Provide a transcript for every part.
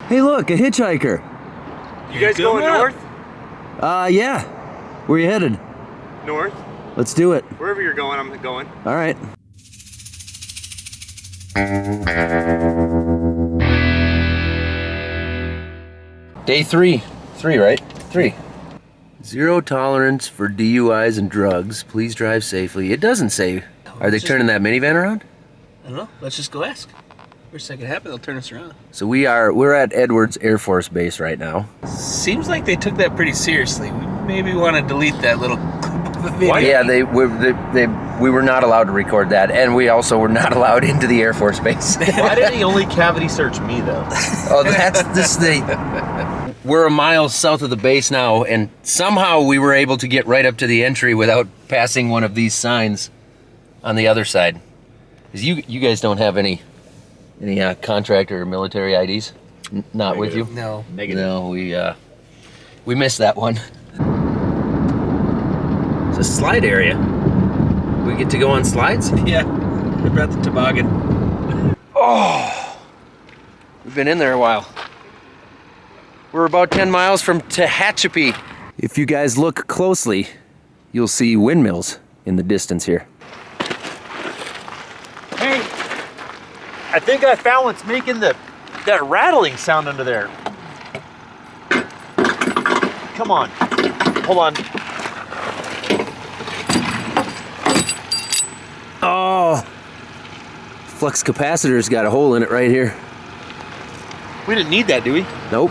Hey, look, a hitchhiker. You guys going north? Yeah. Where you headed? North. Let's do it. Wherever you're going, I'm going. All right. Day three. Three, right? Three. Zero tolerance for DUIs and drugs. Please drive safely. It doesn't say. Are they turning that minivan around? I don't know. Let's just go ask. Worst that could happen, they'll turn us around. So we're at Edwards Air Force Base right now. Seems like they took that pretty seriously. We maybe want to delete that little clip of the video. Yeah, we were not allowed to record that, and we also were not allowed into the Air Force Base. Why did he only cavity search me though? Oh, that's this thing. We're a mile south of the base now, and somehow we were able to get right up to the entry without passing one of these signs on the other side. 'Cause you guys don't have any contractor or military IDs? Not Negative. with you? No. Negative. No, we missed that one. It's a slide area. We get to go on slides? Yeah, we brought the toboggan. Oh, we've been in there a while. We're about 10 miles from Tehachapi. If you guys look closely, you'll see windmills in the distance here. Hey, I think I found what's making that rattling sound under there. Come on, hold on. Oh, flux capacitor's got a hole in it right here. We didn't need that, do we? Nope.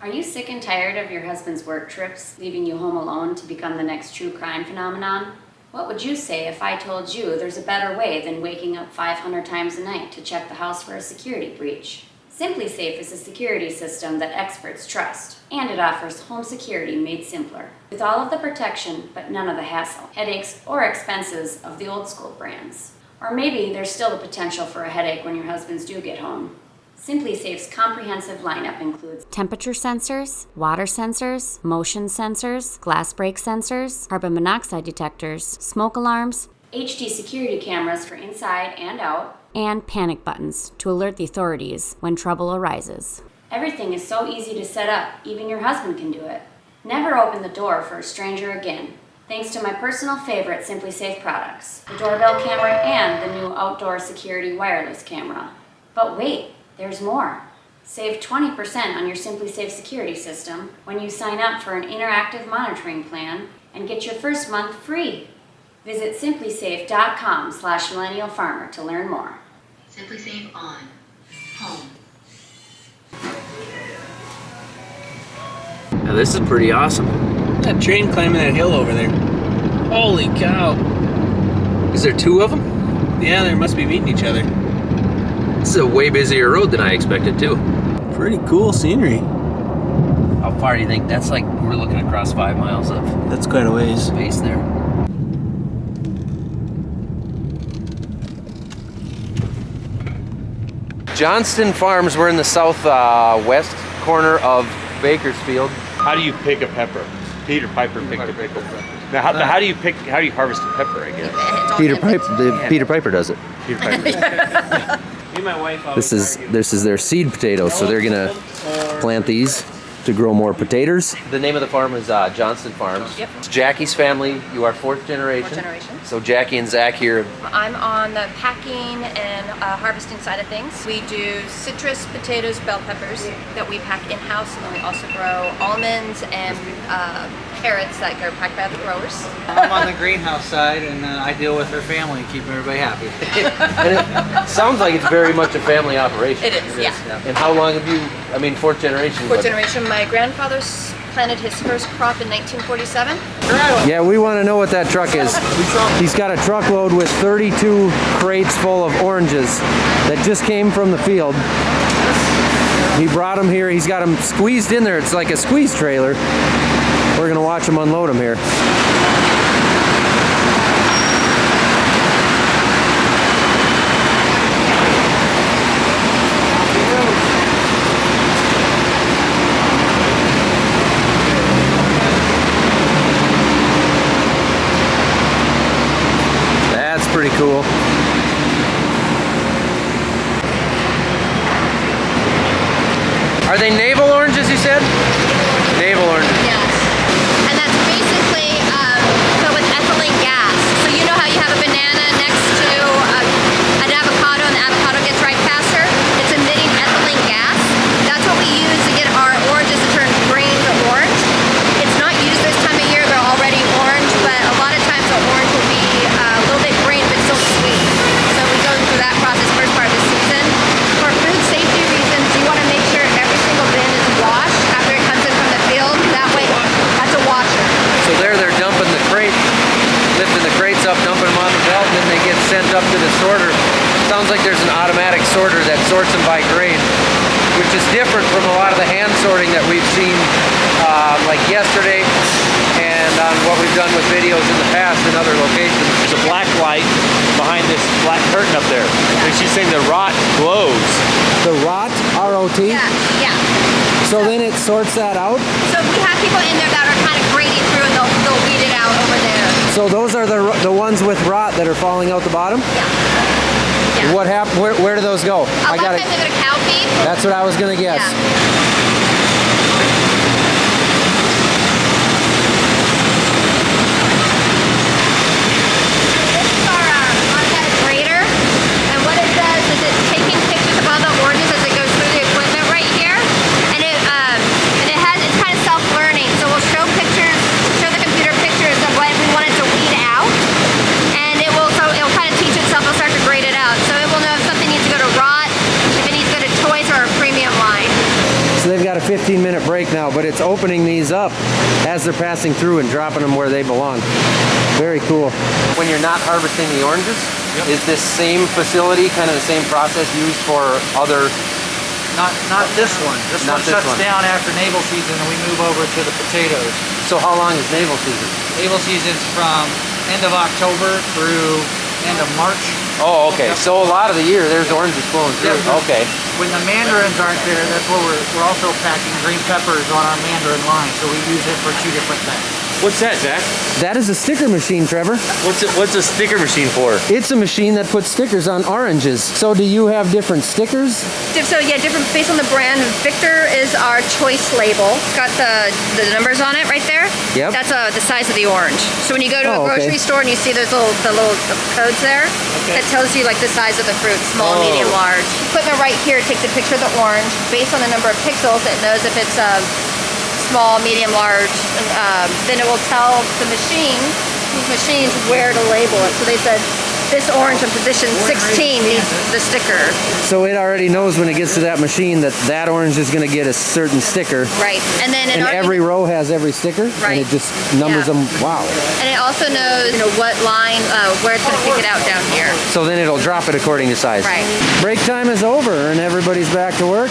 Are you sick and tired of your husband's work trips, leaving you home alone to become the next true crime phenomenon? What would you say if I told you there's a better way than waking up 500 times a night to check the house for a security breach? Simply Safe is a security system that experts trust, and it offers home security made simpler. With all of the protection, but none of the hassle, headaches, or expenses of the old school brands. Or maybe there's still the potential for a headache when your husbands do get home. Simply Safe's comprehensive lineup includes temperature sensors, water sensors, motion sensors, glass break sensors, carbon monoxide detectors, smoke alarms, HD security cameras for inside and out, and panic buttons to alert the authorities when trouble arises. Everything is so easy to set up, even your husband can do it. Never open the door for a stranger again. Thanks to my personal favorite Simply Safe products, the doorbell camera and the new outdoor security wireless camera. But wait, there's more. Save 20% on your Simply Safe security system when you sign up for an interactive monitoring plan and get your first month free. Visit simplysafe.com/millennialfarmer to learn more. Simply Safe on home. Now this is pretty awesome. That train climbing that hill over there. Holy cow. Is there two of them? Yeah, they must be meeting each other. This is a way busier road than I expected too. Pretty cool scenery. How far do you think? That's like we're looking across 5 miles of That's quite a ways. space there. Johnston Farms, we're in the southwest corner of Bakersfield. How do you pick a pepper? Peter Piper picked a pickle. Now, how do you harvest a pepper? I guess. Peter Piper does it. Peter Piper. Me and my wife always This is their seed potatoes, so they're gonna plant these to grow more potatoes. The name of the farm is Johnston Farms. Yep. It's Jackie's family. You are fourth generation. Fourth generation. So Jackie and Zach here. I'm on the packing and harvesting side of things. We do citrus, potatoes, bell peppers that we pack in-house, and then we also grow almonds and carrots that are packed by the growers. I'm on the greenhouse side, and I deal with her family and keep everybody happy. And it sounds like it's very much a family operation. It is, yeah. And how long have you? I mean, fourth generation. Fourth generation. My grandfather planted his first crop in 1947. Yeah, we want to know what that truck is. He's got a truckload with 32 crates full of oranges that just came from the field. He brought them here. He's got them squeezed in there. It's like a squeeze trailer. We're gonna watch him unload them here. That's pretty cool. Are they navel oranges, you said? Navel oranges. Yes. And that's basically filled with ethylene gas. So you know how you have a banana next to an avocado and the avocado gets ripe faster? It's emitting ethylene gas. That's what we use to get our oranges to turn green to orange. It's not used this time of year, they're already orange, but a lot of times the orange will be a little bit green but still sweet. So we go through that process first part of the season. For food safety reasons, you want to make sure every single bin is washed after it comes in from the field. That way, that's a washer. So there they're dumping the crate, lifting the crates up, dumping them on the belt, and then they get sent up to the sorter. Sounds like there's an automatic sorter that sorts them by grade, which is different from a lot of the hand sorting that we've seen like yesterday and on what we've done with videos in the past in other locations. There's a black light behind this black curtain up there. And she's saying the rot glows. The rot, R-O-T? Yeah, yeah. So then it sorts that out? So we have people in there that are kind of grading through and they'll weed it out over there. So those are the ones with rot that are falling out the bottom? Yeah. Yeah. What happened? Where do those go? A lot of times they go to cow feed. That's what I was gonna guess. Yeah. This is our automatic grader, and what it does is it's taking pictures of all the oranges as it goes through the equipment right here, and it's kind of self-learning. So we'll show the computer pictures of what we want it to weed out, and it'll kind of teach itself. It'll start to grade it out, so it will know if something needs to go to rot, if it needs to go to toys or a premium line. So they've got a 15-minute break now, but it's opening these up as they're passing through and dropping them where they belong. Very cool. When you're not harvesting the oranges, is this same facility, kind of the same process used for other? Not this one. This Not one this shuts one. down after navel season and we move over to the potatoes. So how long is navel season? Navel season's from end of October through end of March. Oh, okay. So a lot of the year there's oranges flowing through. Yeah. Okay. When the mandarins aren't there, that's where we're also packing green peppers on our mandarin line, so we use it for 2 different things. What's that, Zach? That is a sticker machine, Trevor. What's a sticker machine for? It's a machine that puts stickers on oranges. So do you have different stickers? So yeah, different based on the brand. Victor is our choice label. It's got the numbers on it right there. Yep. That's the size of the orange. So when you go to a Oh, okay. grocery store and you see those little codes there, that tells you like the size of the fruit, small, medium, large. Equipment right here takes a picture of the orange. Based on the number of pixels, it knows if it's small, medium, large. Then it will tell the these machines where to label it. So they said this orange in position 16 needs the sticker. So it already knows when it gets to that machine that orange is going to get a certain sticker. Right. And then And every row has every sticker? Right. And it just numbers Yeah. them. Wow. And it also knows, what line, where it's going to pick it out down here. So then it'll drop it according to size. Right. Break time is over and everybody's back to work.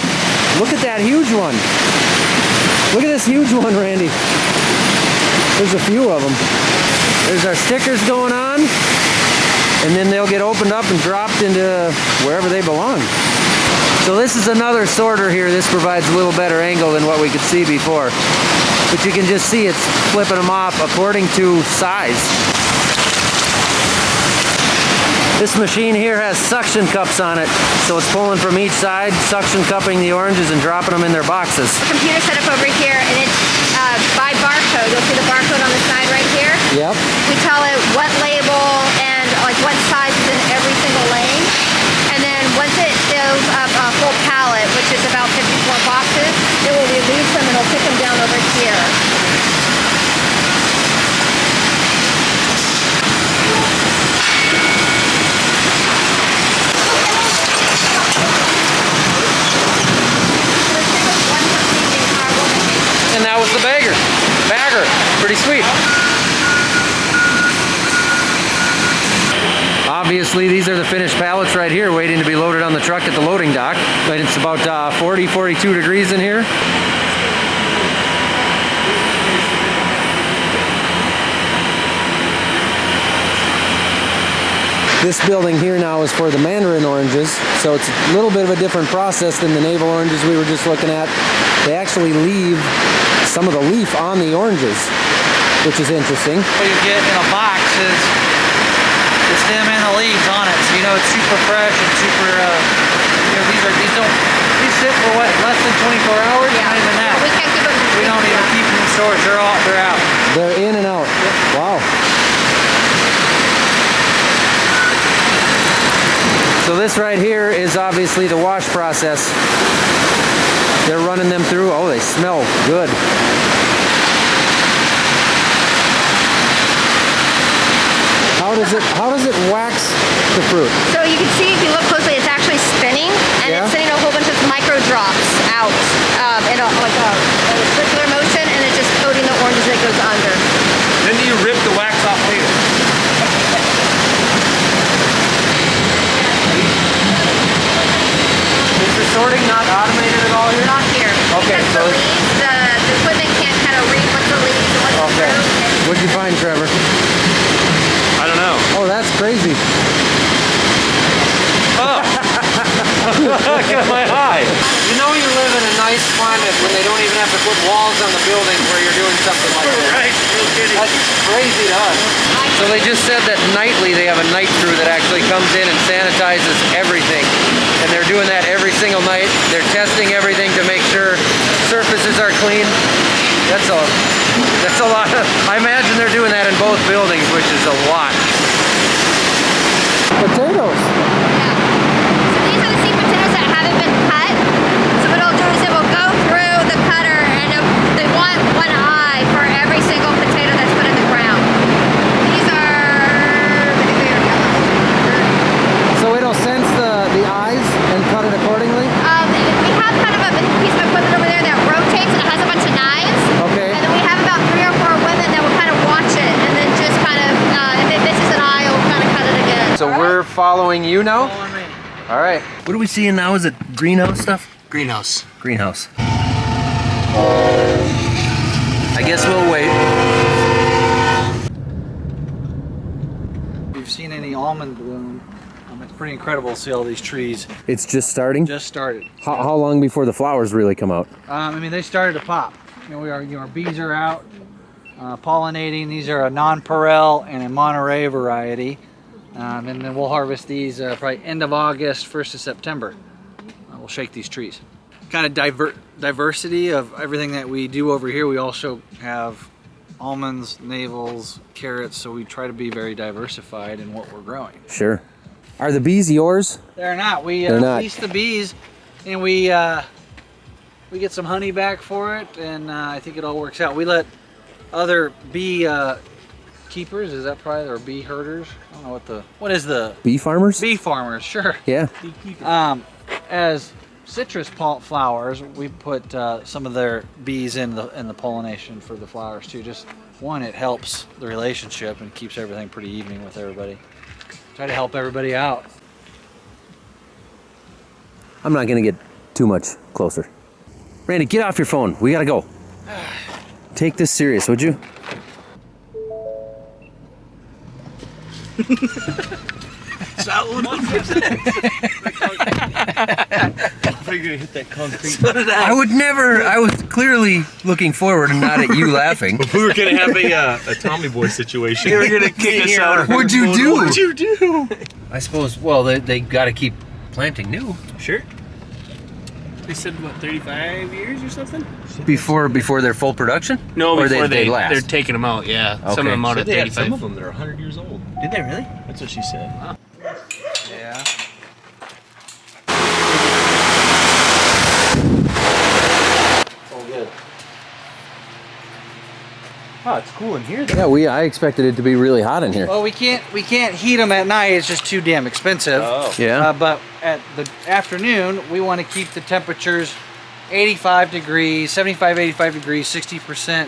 Look at that huge one. Look at this huge one, Randy. There's a few of them. There's our stickers going on, and then they'll get opened up and dropped into wherever they belong. So this is another sorter here. This provides a little better angle than what we could see before. But you can just see it's flipping them off according to size. This machine here has suction cups on it, so it's pulling from each side, suction cupping the oranges and dropping them in their boxes. The computer set up over here, and it's by barcode. You'll see the barcode on the side right here. Yep. We tell it what label and like what size is in every single lane. And then once it fills up a full pallet, which is about 54 boxes, it will release them and it'll pick them down over here. And that was the bagger. Pretty sweet. Obviously, these are the finished pallets right here waiting to be loaded on the truck at the loading dock. But it's about 40, 42 degrees in here. This building here now is for the Mandarin oranges, so it's a little bit of a different process than the navel oranges we were just looking at. They actually leave some of the leaf on the oranges, which is interesting. What you get in a box is the stem and the leaves on it, so it's super fresh and super. These sit for what, less than 24 hours? Yeah. Not even that. We can't keep them. We don't even keep them in stores. They're out. They're in and out. Wow. So this right here is obviously the wash process. They're running them through. Oh, they smell good. How does it wax the fruit? So you can see if you look closely, it's actually spinning, and Yeah. it's sending a whole bunch of micro drops out in a circular motion, and it's just coating the oranges that goes under. Then do you rip the wax off later? Is the sorting not automated at all here? Not here. Okay, Because so the leaves, the equipment can't kind of read what's the leaves and what's the Okay. fruit. What'd you find, Trevor? I don't know. Oh, that's crazy. Look at my eye. You know you live in a nice climate when they don't even have to put walls on the building where you're doing something like that. Right, no kidding. That's crazy to us. So they just said that nightly they have a night crew that actually comes in and sanitizes everything. And they're doing that every single night. They're testing everything to make sure surfaces are clean. That's a lot. I imagine they're doing that in both buildings, which is a lot. Potatoes. So these are the seed potatoes that haven't been cut. So what it'll do is it will go through the cutter, and they want one eye for every single potato that's put in the ground. These are yellow. So it'll sense the eyes and cut it accordingly? We have kind of a piece of equipment over there that rotates and it has a bunch of knives. Okay. And then we have about 3 or 4 women that will kind of watch it, and then just kind of, if it misses an eye, we'll kind of cut it again. So we're following you now? Following me. All right. What are we seeing now? Is it greenhouse stuff? Greenhouse. Greenhouse. I guess we'll wait. If you've seen any almond bloom, it's pretty incredible to see all these trees It's just starting? just started. How long before the flowers really come out? I mean, they started to pop. Our bees are out pollinating. These are a non-Perel and a Monterey variety. And then we'll harvest these probably end of August, 1st of September. We'll shake these trees. Kind of diversity of everything that we do over here. We also have almonds, navels, carrots, so we try to be very diversified in what we're growing. Sure. Are the bees yours? They're not. We They're not. lease the bees, and we get some honey back for it, and I think it all works out. We let other bee keepers, is that probably, or bee herders? I don't know what is the Bee farmers? bee farmers? Sure. Yeah. As citrus flowers, we put some of their bees in the pollination for the flowers too. Just one, it helps the relationship and keeps everything pretty even with everybody. Try to help everybody out. I'm not going to get too much closer. Randy, get off your phone. We got to go. Take this serious, would you? I would never. I was clearly looking forward and not at you laughing. We were gonna have a Tommy Boy situation. They were gonna kick us out. What'd you do? What'd you do? I suppose. Well, they got to keep planting new Sure. They said what, 35 years or something? before their full production. No, or before they they're last. taking them out. Yeah, some Okay. of them out at They had 35. some of them that are 100 years old. Did they really? That's what she said. Yeah. All good. Oh, it's cool in here. Yeah, I expected it to be really hot in here. Well, we can't heat them at night. It's just too damn expensive. Oh. Yeah. But at the afternoon, we want to keep the temperatures 85 degrees, 75, 85 degrees, 60%,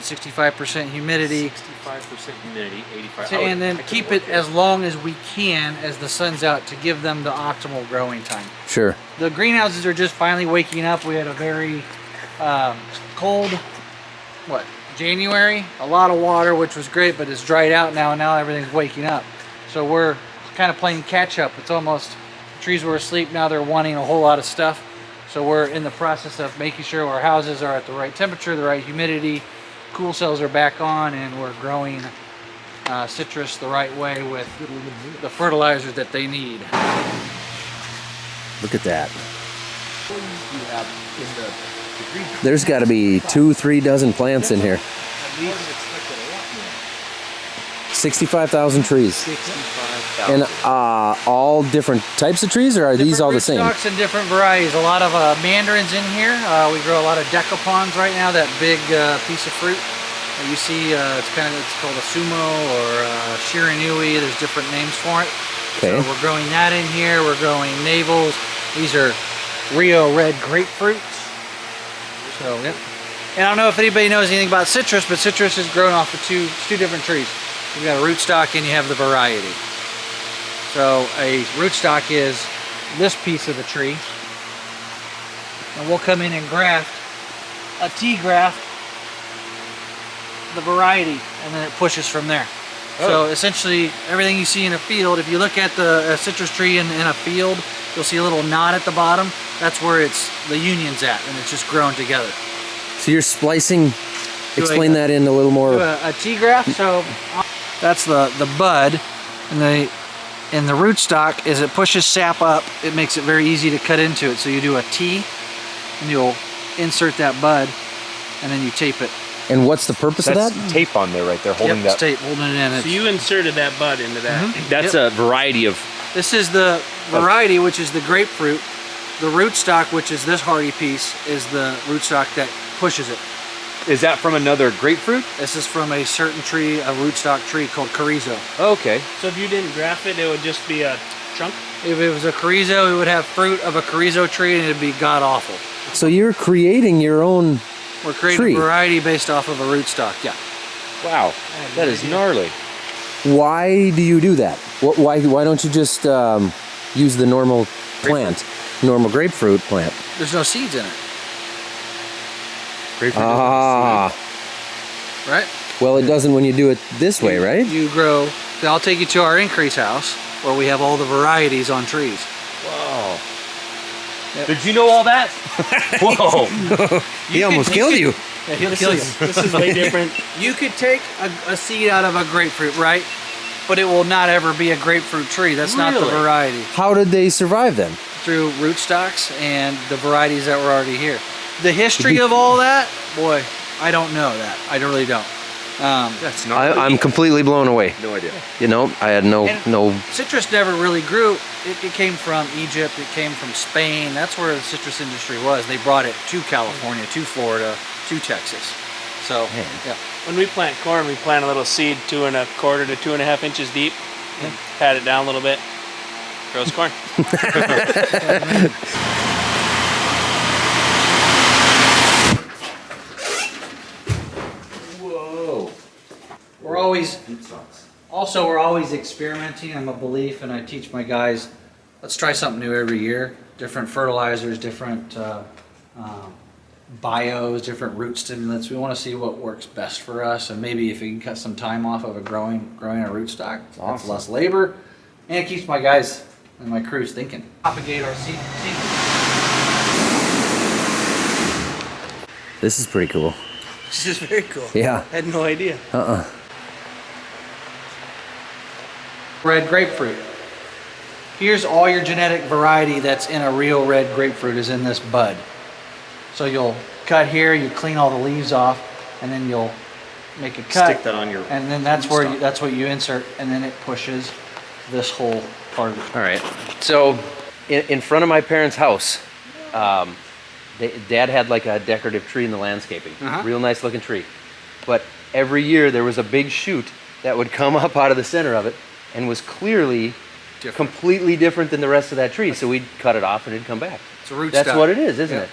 65% humidity, 65% humidity, 85. and then keep it as long as we can as the sun's out to give them the optimal growing time. Sure. The greenhouses are just finally waking up. We had a very cold, January, a lot of water, which was great, but it's dried out now, and now everything's waking up. So we're kind of playing catch up. It's almost, the trees were asleep, now they're wanting a whole lot of stuff. So we're in the process of making sure our houses are at the right temperature, the right humidity, cool cells are back on, and we're growing citrus the right way with the fertilizers that they need. Look at that. You have in the There's got to be 2-3 dozen plants in here. 65,000 trees. 65,000. And all different types of trees, or are these all the same? Different rootstocks and different varieties. A lot of mandarins in here. We grow a lot of decapons right now. That big piece of fruit that you see, it's called a sumo or shiranui. There's different names for it. Okay. So we're growing that in here. We're growing navels. These are Rio red grapefruits. So yeah. And I don't know if anybody knows anything about citrus, but citrus is grown off of two different trees. You've got a rootstock and you have the variety. So a rootstock is this piece of the tree. And we'll come in and graft a T-graft, the variety, and then it pushes from there. Oh. So essentially everything you see in a field, if you look at the citrus tree in a field, you'll see a little knot at the bottom. That's where the union's at, and it's just grown together. So you're splicing. Explain that in a little more. A T-graft. So that's the bud, and the rootstock, as it pushes sap up, it makes it very easy to cut into it. So you do a T, and you'll insert that bud, and then you tape it. And what's the purpose of that? Tape on there, right there, holding It's that. tape, holding it in. So you inserted that bud into that. That's a variety of. This is the variety, which is the grapefruit. The rootstock, which is this hardy piece, is the rootstock that pushes it. Is that from another grapefruit? This is from a certain tree, a rootstock tree called carrizo. Okay. So if you didn't graft it, it would just be a chunk? If it was a carrizo, it would have fruit of a carrizo tree, and it'd be god awful. So you're creating your own. We're creating Tree. a variety based off of a rootstock. Yeah. Wow. That is gnarly. Why do you do that? Why don't you just use the normal plant, normal grapefruit plant? There's no seeds in it, Grapefruit. right? Well, it doesn't when you do it this way, right? You grow. I'll take you to our increase house where we have all the varieties on trees. Wow. Yep. Did you know all that? Whoa. He almost killed you. Yeah, he'll kill you. This is way different. You could take a seed out of a grapefruit, right? But it will not ever be a grapefruit tree. That's not the Really? variety. How did they survive then? Through rootstocks and the varieties that were already here. The history of all that, boy, I don't know that. I really don't. That's gnarly. I'm completely blown away. No idea. You know, I had no. Citrus never really grew. It came from Egypt. It came from Spain. That's where the citrus industry was. They brought it to California, to Florida, to Texas. So, yeah. When we plant corn, we plant a little seed 2 1/4 to 2 1/2 inches deep, and pat it down a little bit. Grows corn. Whoa. We're always experimenting. I'm a belief, and I teach my guys, let's try something new every year. Different fertilizers, different bios, different root stimulants. We want to see what works best for us, and maybe if we can cut some time off of growing a rootstock, that's less labor, and it keeps my guys and my crews thinking. Propagate our seed. This is pretty cool. This is very cool. Yeah. I had no idea. Red grapefruit. Here's all your genetic variety that's in a real red grapefruit is in this bud. So you'll cut here, you clean all the leaves off, and then you'll make a cut. Stick that on your. And then that's where that's what you insert, and then it pushes this whole part of it. All right. So, in front of my parents' house, Dad had like a decorative tree in the landscaping. Real nice looking tree. But every year there was a big shoot that would come up out of the center of it and was clearly completely different than the rest of that tree. So we'd cut it off and it'd come back. It's a rootstock. That's what it is, isn't it?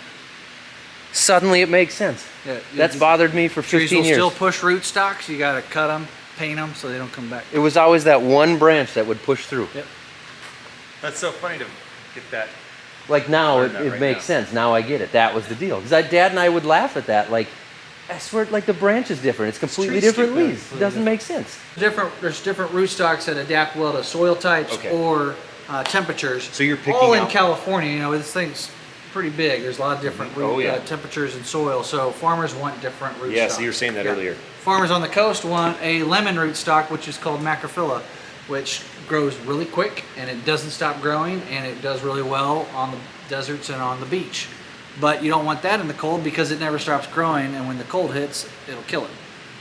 Suddenly it makes sense. Yeah, That's bothered me for 15 trees will years. still push rootstocks. You got to cut them, paint them so they don't come back. It was always that one branch that would push through. Yep. That's so funny to get that. Like now Learn that it right makes now. sense. Now I get it. That was the deal. Because Dad and I would laugh at that. Like, I swear, like the branch is different. It's completely tree's different stupid. leaves. It doesn't make sense. There's different rootstocks that adapt well to soil types or temperatures. So you're picking all in out- California. You know, this thing's pretty big. There's a lot of different temperatures and soil. So farmers want different rootstocks. Yeah, so you were saying that earlier. Farmers on the coast want a lemon rootstock, which is called macrophylla, which grows really quick and it doesn't stop growing, and it does really well on the deserts and on the beach. But you don't want that in the cold because it never stops growing, and when the cold hits, it'll kill it.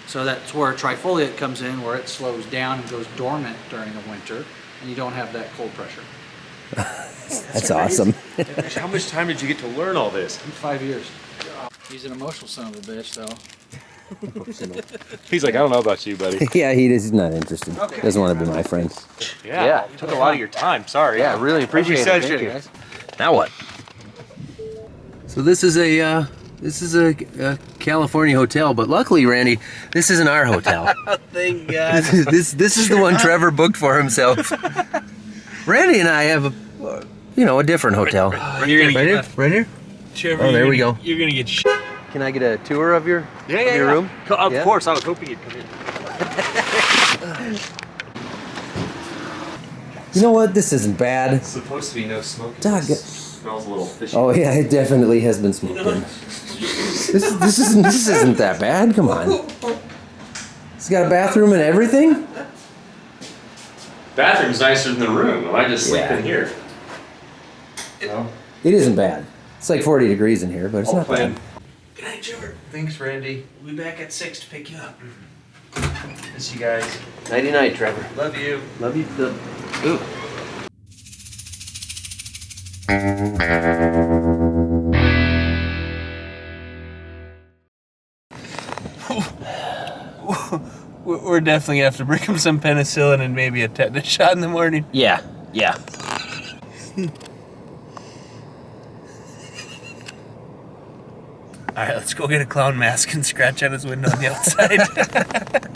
So that's where trifoliate comes in, where it slows down and goes dormant during the winter, and you don't have that cold pressure. That's awesome. How much time did you get to learn all this? 5 years. He's an emotional son of a bitch, though. He's like, I don't know about you, buddy. Yeah, he's not interested. Doesn't want to be my friend. Yeah, it took a lot of your time. Sorry. Yeah, really appreciate it. Thank Thank you. you. Now what? So this is a California hotel, but luckily, Randy, this isn't our hotel. Thank God. this is the one Trevor booked for himself. Randy and I have a different hotel. You're gonna Right here, right here. Trevor, Oh, there we go. You're gonna get Can I get a tour of your your room? Of Yeah? course, I was hoping you'd come in. You know what? This isn't bad. It's supposed to be no smoke. Dog. Smells a little fishy. Oh yeah, it definitely has been smoking. This isn't that bad. Come on. It's got a bathroom and everything. Bathroom's nicer than the room. I just sleep Yeah. in here. No? It isn't bad. It's like 40 degrees in here, but it's not bad. Good night, Trevor. Thanks, Randy. We'll be back at 6 to pick you up. Miss you guys. Nighty night, Trevor. Love you. Love you. Ooh. We're definitely gonna have to bring him some penicillin and maybe a tetanus shot in the morning. Yeah. All right, let's go get a clown mask and scratch out his window on the outside.